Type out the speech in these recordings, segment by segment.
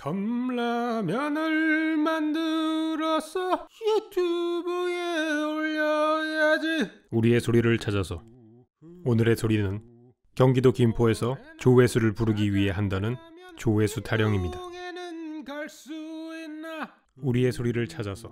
컵라면을 만들어서 유튜브에 올려야지. 우리의 소리를 찾아서. 오늘의 소리는 경기도 김포에서 조회수를 부르기 위해 한다는 조회수 타령입니다. 우리의 소리를 찾아서.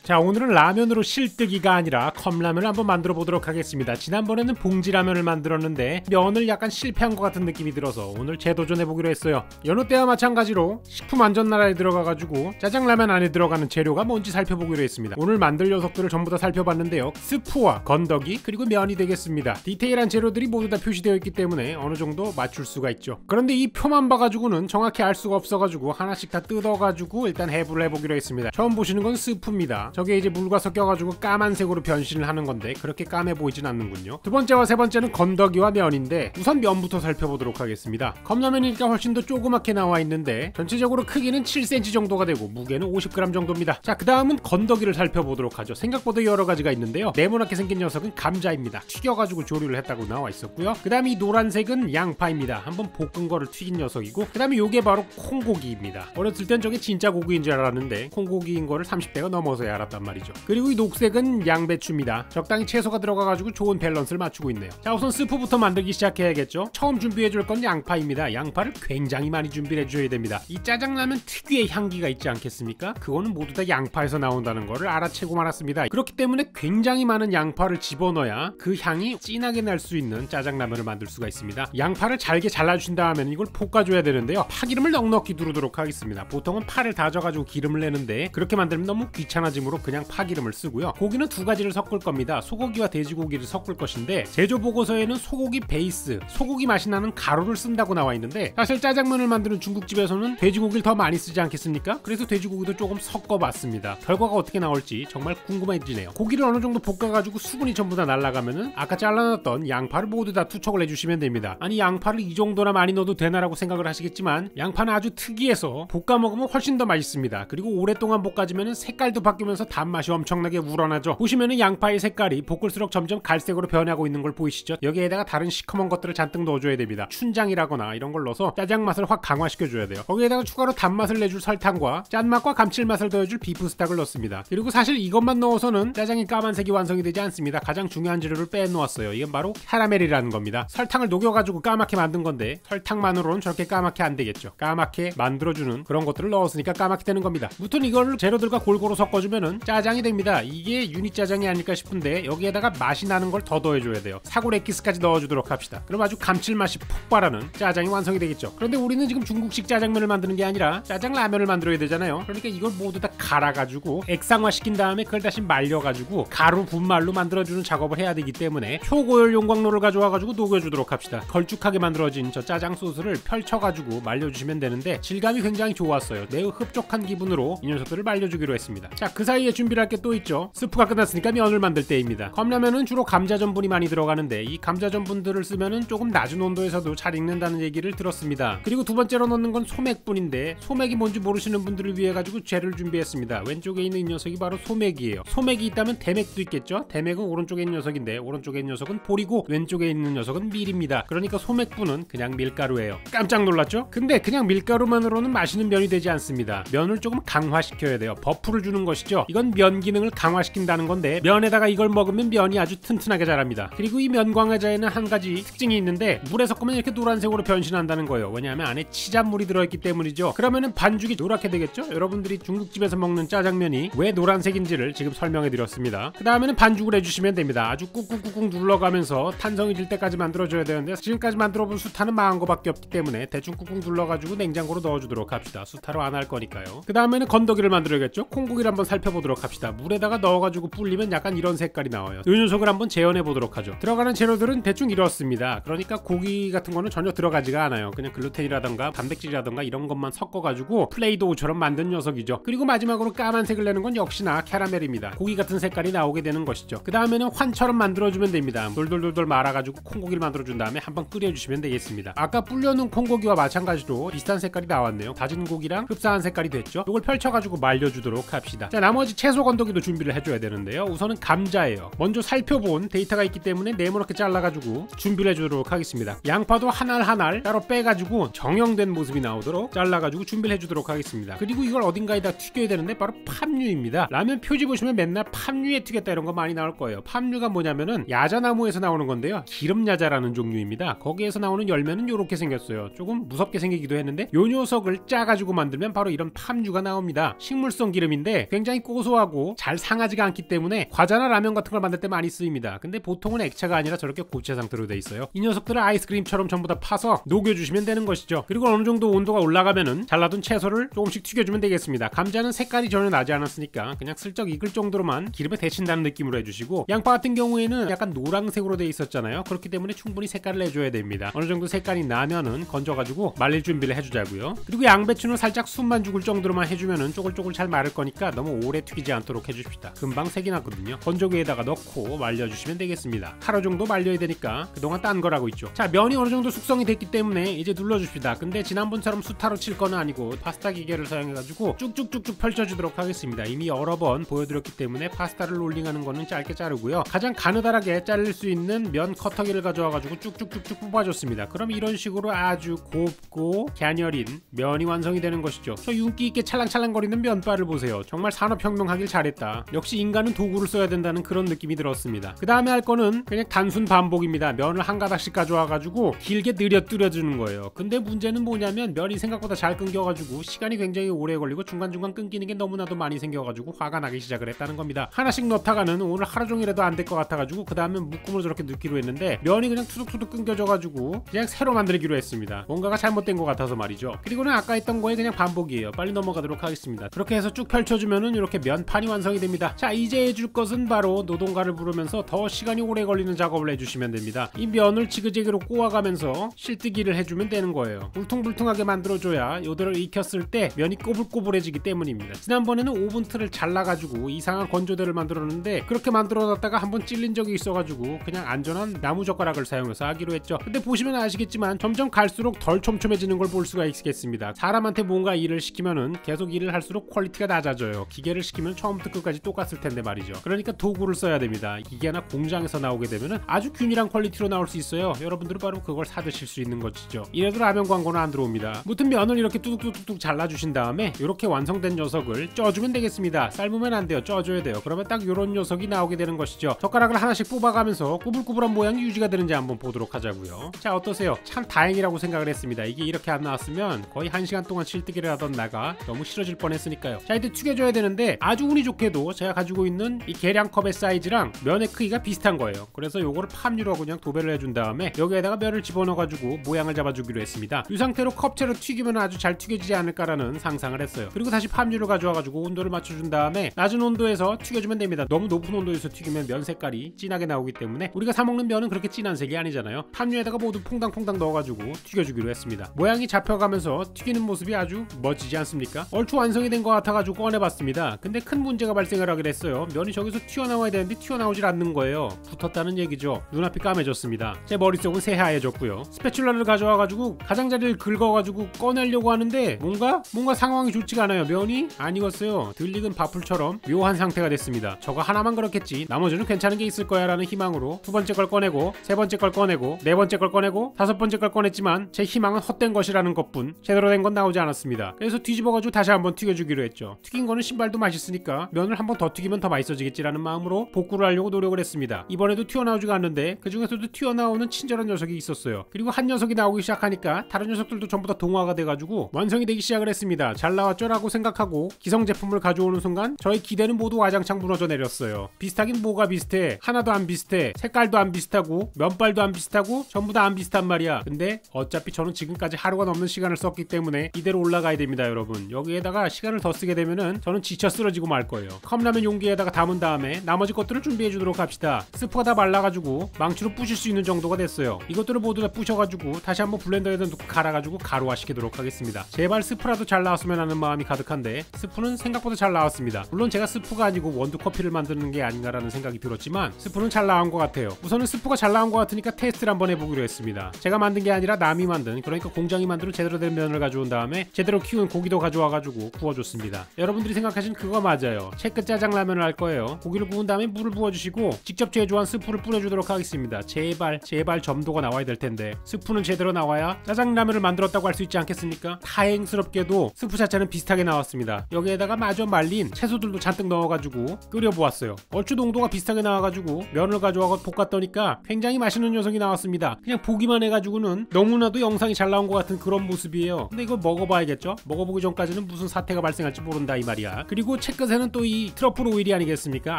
자, 오늘은 라면으로 실뜨기가 아니라 컵라면을 한번 만들어 보도록 하겠습니다. 지난번에는 봉지라면을 만들었는데 면을 약간 실패한 것 같은 느낌이 들어서 오늘 재도전해 보기로 했어요. 여느 때와 마찬가지로 식품안전나라에 들어가가지고 짜장라면 안에 들어가는 재료가 뭔지 살펴보기로 했습니다. 오늘 만들 녀석들을 전부 다 살펴봤는데요. 스프와 건더기 그리고 면이 되겠습니다. 디테일한 재료들이 모두 다 표시되어 있기 때문에 어느 정도 맞출 수가 있죠. 그런데 이 표만 봐가지고는 정확히 알 수가 없어가지고 하나씩 다 뜯어가지고 일단 해부를 해보기로 했습니다. 처음 보시는 건 스프입니다. 저게 이제 물과 섞여가지고 까만색으로 변신을 하는 건데 그렇게 까매 보이진 않는군요. 두 번째와 세 번째는 건더기와 면인데 우선 면부터 살펴보도록 하겠습니다. 컵라면이니까 훨씬 더 조그맣게 나와 있는데 전체적으로 크기는 7cm 정도가 되고 무게는 50g 정도입니다. 자, 그 다음은 건더기를 살펴보도록 하죠. 생각보다 여러 가지가 있는데요. 네모나게 생긴 녀석은 감자입니다. 튀겨가지고 조리를 했다고 나와 있었고요. 그 다음에 이 노란색은 양파입니다. 한번 볶은 거를 튀긴 녀석이고, 그 다음에 요게 바로 콩고기입니다. 어렸을 땐 저게 진짜 고기인 줄 알았는데 콩고기인 거를 30대가 넘어서야 알았단 말이죠. 그리고 이 녹색은 양배추입니다. 적당히 채소가 들어가가지고 좋은 밸런스를 맞추고 있네요. 자, 우선 스프부터 만들기 시작해야겠죠. 처음 준비해줄 건 양파입니다. 양파를 굉장히 많이 준비를 해줘야 됩니다. 이 짜장라면 특유의 향기가 있지 않겠습니까? 그거는 모두 다 양파에서 나온다는 거를 알아채고 말았습니다. 그렇기 때문에 굉장히 많은 양파를 집어넣어야 그 향이 진하게 날 수 있는 짜장라면을 만들 수가 있습니다. 양파를 잘게 잘라주신 다음에 이걸 볶아줘야 되는데요. 파기름을 넉넉히 두르도록 하겠습니다. 보통은 파를 다져가지고 기름을 내는데 그렇게 만들면 너무 귀찮아지므로 그냥 파기름을 쓰고요. 고기는 두 가지를 섞을 겁니다. 소고기와 돼지고기를 섞을 것인데 제조 보고서에는 소고기 베이스, 소고기 맛이 나는 가루를 쓴다고 나와 있는데 사실 짜장면을 만드는 중국집에서는 돼지고기를 더 많이 쓰지 않겠습니까? 그래서 돼지고기도 조금 섞어봤습니다. 결과가 어떻게 나올지 정말 궁금해지네요. 고기를 어느 정도 볶아가지고 수분이 전부 다 날아가면은 아까 잘라놨던 양파를 모두 다 투척을 해주시면 됩니다. 아니, 양파를 이 정도나 많이 넣어도 되나라고 생각을 하시겠지만 양파는 아주 특이해서 볶아 먹으면 훨씬 더 맛있습니다. 그리고 오랫동안 볶아지면은 색깔도 바뀌면서 단맛이 엄청나게 우러나죠. 보시면은 양파의 색깔이 볶을수록 점점 갈색으로 변하고 있는 걸 보이시죠? 여기에다가 다른 시커먼 것들을 잔뜩 넣어줘야 됩니다. 춘장이라거나 이런 걸 넣어서 짜장 맛을 확 강화시켜줘야 돼요. 거기에다가 추가로 단맛을 내줄 설탕과 짠맛과 감칠맛을 더해줄 비프스탁을 넣습니다. 그리고 사실 이것만 넣어서는 짜장이 까만색이 완성이 되지 않습니다. 가장 중요한 재료를 빼놓았어요. 이건 바로 캐러멜이라는 겁니다. 설탕을 녹여가지고 까맣게 만든 건데 설탕만으로는 저렇게 까맣게 안 되겠죠. 까맣게 만들어주는 그런 것들을 넣었으니까 까맣게 되는 겁니다. 무튼 이걸 재료들과 골고루 섞어주면은 짜장이 됩니다. 이게 유니짜장이 아닐까 싶은데 여기에다가 맛이 나는 걸 더 더해줘야 돼요. 사골 액기스까지 넣어주도록 합시다. 그럼 아주 감칠맛이 폭발하는 짜장이 완성이 되겠죠. 그런데 우리는 지금 중국식 짜장면을 만드는 게 아니라 짜장라면을 만들어야 되잖아요. 그러니까 이걸 모두 다 갈아가지고 액상화시킨 다음에 그걸 다시 말려가지고 가루 분말로 만들어주는 작업을 해야 되기 때문에 초고열 용광로를 가져와가지고 녹여주도록 합시다. 걸쭉하게 만들어진 저 짜장 소스를 펼쳐가지고 말려주시면 되는데 질감이 굉장히 좋았어요. 매우 흡족한 기분으로 이 녀석들을 말려주기로 했습니다. 자, 그 사이에 준비를 할 게 또 있죠. 스프가 끝났으니까 면을 만들 때입니다. 컵라면은 주로 감자 전분이 많이 들어가는데 이 감자 전분들을 쓰면은 조금 낮은 온도에서도 잘 익는다는 얘기를 들었습니다. 그리고 두 번째로 넣는 건 소맥분인데 소맥이 뭔지 모르시는 분들을 위해 가지고 재를 준비했습니다. 왼쪽에 있는 이 녀석이 바로 소맥이에요. 소맥이 있다면 대맥도 있겠죠. 대맥은 오른쪽에 있는 녀석인데 오른쪽에 있는 녀석은 보리고 왼쪽에 있는 녀석은 밀입니다. 그러니까 소맥분은 그냥 밀가루예요. 깜짝 놀랐죠? 근데 그냥 밀가루만으로는 맛있는 면이 되지 않습니다. 면을 조금 강화시켜야 돼요. 버프를 주는 것이죠. 이건 면 기능을 강화시킨다는 건데 면에다가 이걸 먹으면 면이 아주 튼튼하게 자랍니다. 그리고 이 면 강화자에는 한 가지 특징이 있는데 물에 섞으면 이렇게 노란색으로 변신한다는 거예요. 왜냐하면 안에 치잔물이 들어있기 때문이죠. 그러면은 반죽이 노랗게 되겠죠? 여러분들이 중국집에서 먹는 짜장면이 왜 노란색인지를 지금 설명해 드렸습니다. 그 다음에는 반죽을 해주시면 됩니다. 아주 꾹꾹꾹꾹 눌러가면서 탄성이 질 때까지 만들어줘야 되는데 지금까지 만들어본 수타는 망한 거밖에 없기 때문에 대충 꾹꾹 눌러가지고 냉장고로 넣어주도록 합시다. 수타로 안 할 거니까요. 그 다음에는 건더기를 만들어야겠죠? 콩고기를 한번 살펴보도록 합시다. 물에다가 넣어가지고 불리면 약간 이런 색깔이 나와요. 이 녀석을 한번 재현해 보도록 하죠. 들어가는 재료들은 대충 이렇습니다. 그러니까 고기 같은 거는 전혀 들어가지가 않아요. 그냥 글루텐이라던가 단백질이라던가 이런 것만 섞어가지고 플레이도우처럼 만든 녀석이죠. 그리고 마지막으로 까만색을 내는 건 역시나 캐러멜입니다. 고기 같은 색깔이 나오게 되는 것이죠. 그 다음에는 환처럼 만들어주면 됩니다. 돌돌돌돌 말아가지고 콩고기를 만들어준 다음에 한번 끓여주시면 되겠습니다. 아까 불려놓은 콩고기와 마찬가지로 비슷한 색깔이 나왔네요. 다진 고기랑 흡사한 색깔이 됐죠. 이걸 펼쳐가지고 말려주도록 합시다. 자, 나머지 번째 채소 건더기도 준비를 해줘야 되는데요. 우선은 감자예요. 먼저 살펴본 데이터가 있기 때문에 네모나게 잘라가지고 준비를 해주도록 하겠습니다. 양파도 한 알 한 알 따로 빼가지고 정형된 모습이 나오도록 잘라가지고 준비를 해주도록 하겠습니다. 그리고 이걸 어딘가에다 튀겨야 되는데 바로 팜유입니다. 라면 표지 보시면 맨날 팜유에 튀겼다 이런 거 많이 나올 거예요. 팜유가 뭐냐면은 야자나무에서 나오는 건데요. 기름야자라는 종류입니다. 거기에서 나오는 열매는 이렇게 생겼어요. 조금 무섭게 생기기도 했는데 요 녀석을 짜가지고 만들면 바로 이런 팜유가 나옵니다. 식물성 기름인데 굉장히 고소하고 잘 상하지가 않기 때문에 과자나 라면 같은 걸 만들 때 많이 쓰입니다. 근데 보통은 액체가 아니라 저렇게 고체 상태로 돼 있어요. 이 녀석들을 아이스크림처럼 전부 다 파서 녹여주시면 되는 것이죠. 그리고 어느 정도 온도가 올라가면은 잘라둔 채소를 조금씩 튀겨주면 되겠습니다. 감자는 색깔이 전혀 나지 않았으니까 그냥 슬쩍 익을 정도로만 기름에 데친다는 느낌으로 해주시고, 양파 같은 경우에는 약간 노란색으로 돼 있었잖아요. 그렇기 때문에 충분히 색깔을 내줘야 됩니다. 어느 정도 색깔이 나면은 건져가지고 말릴 준비를 해주자고요. 그리고 양배추는 살짝 숨만 죽을 정도로만 해주면은 쪼글쪼글 잘 마를 거니까 너무 오래 튀기지 않도록 해줍시다. 금방 색이 나거든요. 건조기에다가 넣고 말려주시면 되겠습니다. 하루 정도 말려야 되니까 그동안 딴 거라고 있죠. 자, 면이 어느 정도 숙성이 됐기 때문에 이제 눌러줍시다. 근데 지난번처럼 수타로 칠 거는 아니고 파스타 기계를 사용해가지고 쭉쭉쭉쭉 펼쳐주도록 하겠습니다. 이미 여러 번 보여드렸기 때문에 파스타를 롤링하는 거는 짧게 자르고요. 가장 가느다랗게 자를 수 있는 면 커터기를 가져와가지고 쭉쭉쭉쭉 뽑아줬습니다. 그럼 이런 식으로 아주 곱고 갸녀린 면이 완성이 되는 것이죠. 저 윤기 있게 찰랑찰랑거리는 면발을 보세요. 정말 산업혁명하길 잘했다. 역시 인간은 도구를 써야 된다는 그런 느낌이 들었습니다. 그 다음에 할 거는 그냥 단순 반복입니다. 면을 한 가닥씩 가져와가지고 길게 늘려뜨려주는 거예요. 근데 문제는 뭐냐면 면이 생각보다 잘 끊겨가지고 시간이 굉장히 오래 걸리고 중간중간 끊기는 게 너무나도 많이 생겨가지고 화가 나기 시작을 했다는 겁니다. 하나씩 넣다가는 오늘 하루 종일에도 안 될 것 같아가지고 그 다음에 묶음으로 저렇게 넣기로 했는데 면이 그냥 투둑투둑 끊겨져가지고 그냥 새로 만들기로 했습니다. 뭔가가 잘못된 것 같아서 말이죠. 그리고는 아까 했던 거에 그냥 반복이에요. 빨리 넘어가도록 하겠습니다. 그렇게 해서 쭉 펼쳐주면은 이렇게 면판이 완성이 됩니다. 자, 이제 해줄 것은 바로 노동가를 부르면서 더 시간이 오래 걸리는 작업을 해주시면 됩니다. 이 면을 지그재그로 꼬아가면서 실뜨기를 해주면 되는 거예요. 울퉁불퉁하게 만들어줘야 요대로 익혔을 때 면이 꼬불꼬불해지기 때문입니다. 지난번에는 오븐 틀을 잘라가지고 이상한 건조대를 만들었는데 그렇게 만들어놨다가 한번 찔린 적이 있어가지고 그냥 안전한 나무젓가락을 사용해서 하기로 했죠. 근데 보시면 아시겠지만 점점 갈수록 덜 촘촘해지는 걸 볼 수가 있겠습니다. 사람한테 뭔가 일을 시키면은 계속 일을 할수록 퀄리티가 낮아져요. 기계를 시키면 처음부터 끝까지 똑같을 텐데 말이죠. 그러니까 도구를 써야 됩니다. 기계나 공장에서 나오게 되면은 아주 균일한 퀄리티로 나올 수 있어요. 여러분들은 바로 그걸 사드실 수 있는 것이죠. 이래도 라면 광고는 안 들어옵니다. 무튼 면을 이렇게 뚜둑뚜둑 잘라주신 다음에 이렇게 완성된 녀석을 쪄주면 되겠습니다. 삶으면 안 돼요. 쪄줘야 돼요. 그러면 딱 이런 녀석이 나오게 되는 것이죠. 젓가락을 하나씩 뽑아가면서 꾸불꾸불한 모양이 유지가 되는지 한번 보도록 하자고요. 자, 어떠세요? 참 다행이라고 생각을 했습니다. 이게 이렇게 안 나왔으면 거의 1시간 동안 실뜨기를 하던 나가 너무 싫어질 뻔했으니까요. 자, 이제 튀겨줘야 되는데 아주 운이 좋게도 제가 가지고 있는 이 계량컵의 사이즈랑 면의 크기가 비슷한 거예요. 그래서 요거를 팜유로 그냥 도배를 해준 다음에 여기에다가 면을 집어넣어가지고 모양을 잡아주기로 했습니다. 이 상태로 컵채로 튀기면 아주 잘 튀겨지지 않을까라는 상상을 했어요. 그리고 다시 팜유를 가져와가지고 온도를 맞춰준 다음에 낮은 온도에서 튀겨주면 됩니다. 너무 높은 온도에서 튀기면 면 색깔이 진하게 나오기 때문에 우리가 사 먹는 면은 그렇게 진한 색이 아니잖아요. 팜유에다가 모두 퐁당퐁당 넣어가지고 튀겨주기로 했습니다. 모양이 잡혀가면서 튀기는 모습이 아주 멋지지 않습니까? 얼추 완성이 된 것 같아가지고 꺼내봤습니다. 근데 큰 문제가 발생을 하게 됐어요. 면이 저기서 튀어나와야 되는데 튀어나오질 않는 거예요. 붙었다는 얘기죠. 눈앞이 까매졌습니다. 제 머릿속은 새하얘졌고요. 스패츌라를 가져와가지고 가장자리를 긁어가지고 꺼내려고 하는데 뭔가 상황이 좋지가 않아요. 면이 안 익었어요. 덜 익은 밥풀처럼 묘한 상태가 됐습니다. 저거 하나만 그렇겠지, 나머지는 괜찮은 게 있을 거야 라는 희망으로 두 번째 걸 꺼내고 세 번째 걸 꺼내고 네 번째 걸 꺼내고 다섯 번째 걸 꺼냈지만 제 희망은 헛된 것이라는 것뿐 제대로 된 건 나오지 않았습니다. 그래서 뒤집어가지고 다시 한번 튀겨주기로 했죠. 튀긴 거는 신발도 맛있으니까 면을 한번 더 튀기면 더 맛있어지겠지라는 마음으로 복구를 하려고 노력을 했습니다. 이번에도 튀어나오지가 않는데 그 중에서도 튀어나오는 친절한 녀석이 있었어요. 그리고 한 녀석이 나오기 시작하니까 다른 녀석들도 전부 다 동화가 돼가지고 완성이 되기 시작을 했습니다. 잘 나왔죠? 라고 생각하고 기성 제품을 가져오는 순간 저의 기대는 모두 와장창 무너져 내렸어요. 비슷하긴 뭐가 비슷해? 하나도 안 비슷해. 색깔도 안 비슷하고 면발도 안 비슷하고 전부 다 안 비슷한 말이야. 근데 어차피 저는 지금까지 하루가 넘는 시간을 썼기 때문에 이대로 올라가야 됩니다, 여러분. 여기에다가 시간을 더 쓰게 되면은 저는 지쳐 쓰러지고 말 거예요. 컵라면 용기에다가 담은 다음에 나머지 것들을 준비해 주도록 합시다. 스프가 다 말라가지고 망치로 부실 수 있는 정도가 됐어요. 이것들을 모두 다 부셔가지고 다시 한번 블렌더에다 넣고 갈아가지고 가루화 시키도록 하겠습니다. 제발 스프라도 잘 나왔으면 하는 마음이 가득한데 스프는 생각보다 잘 나왔습니다. 물론 제가 스프가 아니고 원두 커피를 만드는 게 아닌가라는 생각이 들었지만 스프는 잘 나온 것 같아요. 우선은 스프가 잘 나온 것 같으니까 테스트를 한번 해보기로 했습니다. 제가 만든 게 아니라 남이 만든, 그러니까 공장이 만든 제대로 된 면을 가져온 다음에 제대로 키운 고기도 가져와가지고 구워줬습니다. 여러분들이 생각하신 그거 그거 맞아요. 체크 짜장라면을 할 거예요. 고기를 구운 다음에 물을 부어주시고 직접 제조한 스프를 뿌려주도록 하겠습니다. 제발 점도가 나와야 될 텐데 스프는 제대로 나와야 짜장라면을 만들었다고 할 수 있지 않겠습니까? 다행스럽게도 스프 자체는 비슷하게 나왔습니다. 여기에다가 마저 말린 채소들도 잔뜩 넣어가지고 끓여보았어요. 얼추 농도가 비슷하게 나와가지고 면을 가져와서 볶았더니까 굉장히 맛있는 녀석이 나왔습니다. 그냥 보기만 해가지고는 너무나도 영상이 잘 나온 것 같은 그런 모습이에요. 근데 이거 먹어봐야겠죠? 먹어보기 전까지는 무슨 사태가 발생할지 모른다 이 말이야. 그리고 채끝에는 또 이 트러플 오일이 아니겠습니까?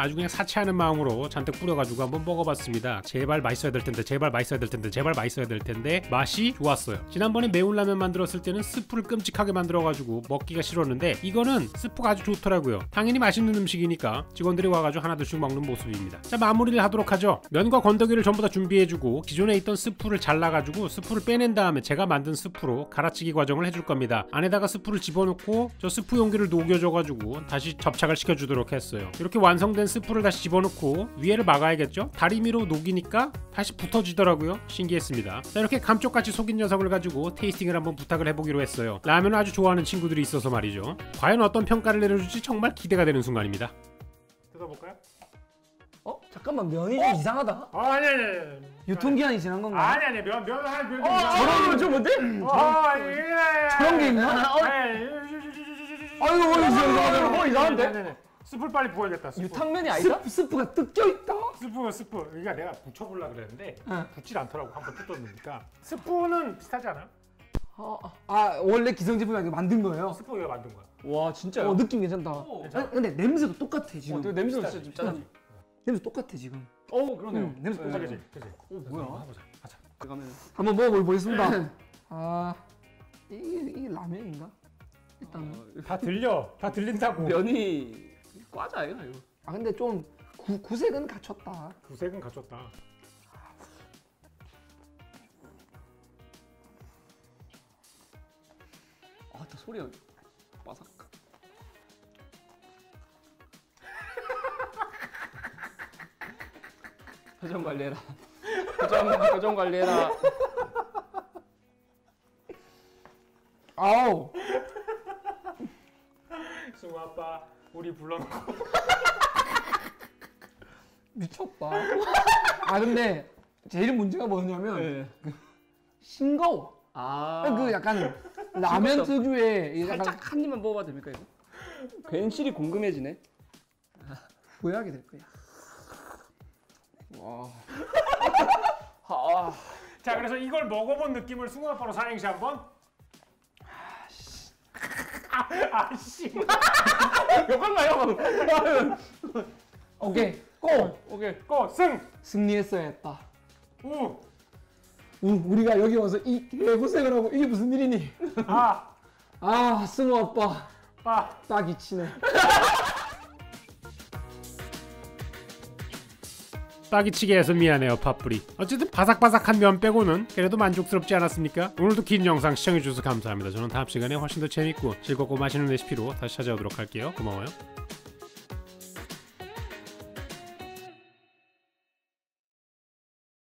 아주 그냥 사치하는 마음으로 잔뜩 뿌려가지고 한번 먹어봤습니다. 제발 맛있어야 될 텐데, 제발 맛있어야 될 텐데, 제발 맛있어야 될 텐데 맛이 좋았어요. 지난번에 매운 라면 만들었을 때는 스프를 끔찍하게 만들어가지고 먹기가 싫었는데 이거는 스프가 아주 좋더라고요. 당연히 맛있는 음식이니까 직원들이 와가지고 하나둘씩 먹는 모습입니다. 자, 마무리를 하도록 하죠. 면과 건더기를 전부 다 준비해주고 기존에 있던 스프를 잘라가지고 스프를 빼낸 다음에 제가 만든 스프로 갈아치기 과정을 해줄 겁니다. 안에다가 스프를 집어넣고 저 스프 용기를 녹여줘가지고 다시 접착을 시켜주도록 했어요. 이렇게 완성된 스프를 다시 집어넣고 위에를 막아야겠죠? 다리미로 녹이니까 다시 붙어지더라고요. 신기했습니다. 자, 이렇게 감쪽같이 속인 녀석을 가지고 테이스팅을 한번 부탁을 해보기로 했어요. 라면을 아주 좋아하는 친구들이 있어서 말이죠. 과연 어떤 평가를 내려줄지 정말 기대가 되는 순간입니다. 뜯어볼까요? 잠깐만, 면이 좀 이상하다. 아니. 유통기한이 지난 건가? 아니 면 저런 거 뭔데? 저런 게 있나? 아이고, 이상한데? 스프를 빨리 부어야겠다. 유탕면이 아니다? 스프가 뜯겨 있다. 스프. 그러니까 내가 붙여보려 그랬는데 붙질 않더라고. 한번 뜯었으니까. 스프는 비슷하지 않아? 원래 기성제품이 아니고 만든 거예요? 스프 이거 만든 거야. 와 진짜요? 느낌 괜찮다. 근데 냄새도 똑같아 지금. 냄새가 진짜 짜장. 냄새 똑같아 지금. 그러네요. 냄새 똑같아. 그지. 뭐야? 해보자. 가자. 그러면 한번 먹어보겠습니다. 이게 라면인가? 일단. 다 들린다고. 면이 과자예요 이거. 근데 좀 구색은 갖췄다. 구색은 갖췄다. 또 소리가 바삭. 표정 관리해라. 표정 관리해라. 아우. 승우 아빠 우리 불러놓고. 미쳤다. 근데 제일 문제가 뭐냐면 싱거워. 그 약간 라면 특유의 약간 살짝 한 입만 먹어봐도 됩니까 이거? 괜시리 궁금해지네. 후회하게 될 거야. 자, 그래서 이걸 먹어본 느낌을 승우 아빠로 사행시 한번. 아씨. 욕한가요? 오케이. 고 승리했어야 했다. 우. 우리가 여기 와서 이 개고생을 하고 이게 무슨 일이니? 승우 아빠 딱이 치네. 따기치게 해서 미안해요 팥뿌리. 어쨌든 바삭바삭한 면 빼고는 그래도 만족스럽지 않았습니까? 오늘도 긴 영상 시청해주셔서 감사합니다. 저는 다음 시간에 훨씬 더 재밌고 즐겁고 맛있는 레시피로 다시 찾아오도록 할게요. 고마워요.